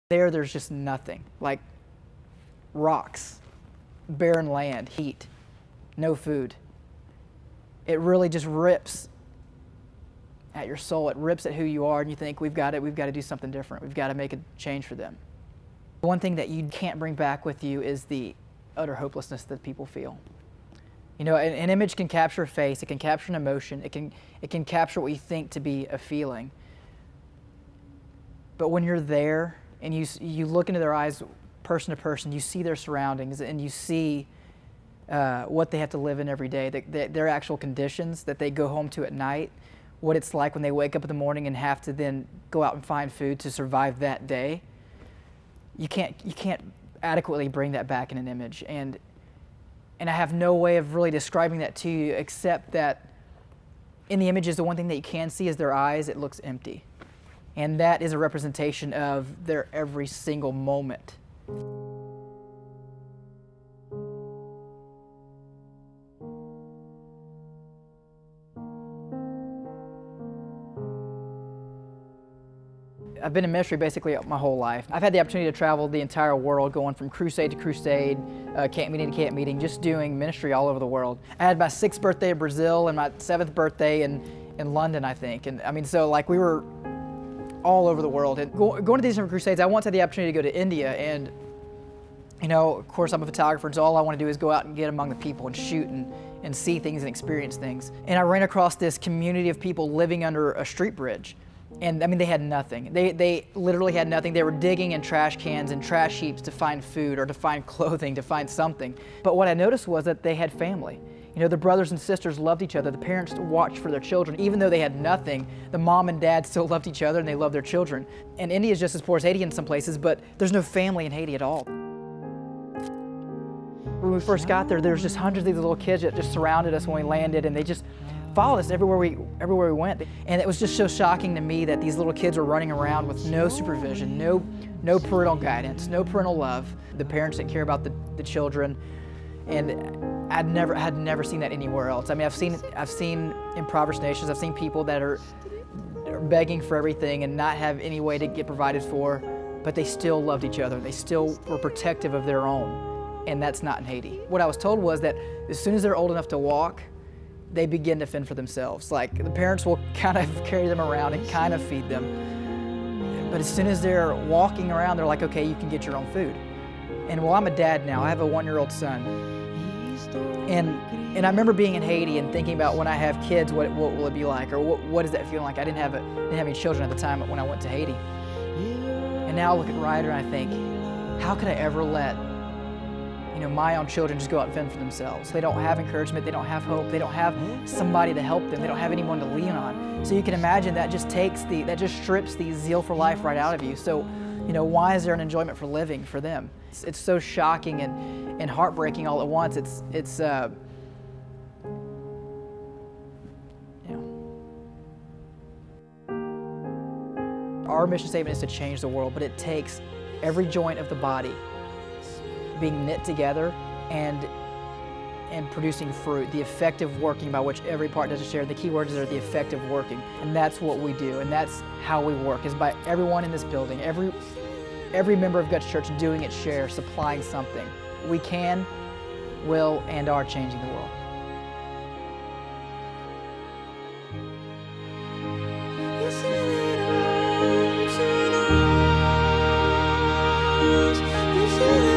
There's just nothing, like rocks, barren land, heat, no food. It really just rips at your soul. It rips at who you are, and you think, we've got to do something different. We've got to make a change for them. One thing that you can't bring back with you is the utter hopelessness that people feel. You know, an image can capture a face, it can capture an emotion, it can capture what you think to be a feeling. But when you're there and you look into their eyes, person to person, you see their surroundings and you see what they have to live in every day, their actual conditions that they go home to at night, what it's like when they wake up in the morning and have to then go out and find food to survive that day. You can't adequately bring that back in an image, and I have no way of really describing that to you, except that in the images, the one thing that you can see is their eyes. It looks empty, and that is a representation of their every single moment. I've been in ministry basically my whole life. I've had the opportunity to travel the entire world, going from crusade to crusade, camp meeting to camp meeting, just doing ministry all over the world. I had my 6th birthday in Brazil and my 7th birthday in London, I think. And I mean, so like we were all over the world. And going to these different crusades, I once had the opportunity to go to India, and you know, of course I'm a photographer, and so all I want to do is go out and get among the people and shoot and see things and experience things. And I ran across this community of people living under a street bridge. And I mean, they had nothing. They literally had nothing. They were digging in trash cans and trash heaps to find food or to find clothing, to find something. But what I noticed was that they had family. You know, the brothers and sisters loved each other. The parents watched for their children. Even though they had nothing, the mom and dad still loved each other and they loved their children. And India is just as poor as Haiti in some places, but there's no family in Haiti at all. When we first got there, there was just hundreds of these little kids that just surrounded us when we landed, and they just followed us everywhere we went. And it was just so shocking to me that these little kids were running around with no supervision, no parental guidance, no parental love. The parents didn't care about the children, and had never seen that anywhere else. I mean, I've seen impoverished nations, I've seen people that are begging for everything and not have any way to get provided for, but they still loved each other. They still were protective of their own, and that's not in Haiti. What I was told was that as soon as they're old enough to walk, they begin to fend for themselves. Like, the parents will kind of carry them around and kind of feed them. But as soon as they're walking around, they're like, okay, you can get your own food. And well, I'm a dad now. I have a 1-year-old son. And I remember being in Haiti and thinking about when I have kids, what will it be like? Or what does that feel like? I didn't have any children at the time when I went to Haiti. And now I look at Ryder and I think, how could I ever let my own children just go out and fend for themselves? They don't have encouragement, they don't have hope, they don't have somebody to help them, they don't have anyone to lean on. So you can imagine that just strips the zeal for life right out of you. So, why is there an enjoyment for living for them? It's so shocking and heartbreaking all at once. Our mission statement is to change the world, but it takes every joint of the body being knit together and producing fruit, the effective working by which every part does a share. The key words are the effective working, and that's what we do, and that's how we work, is by everyone in this building, every member of Guts Church doing its share, supplying something. We can, will, and are changing the world. You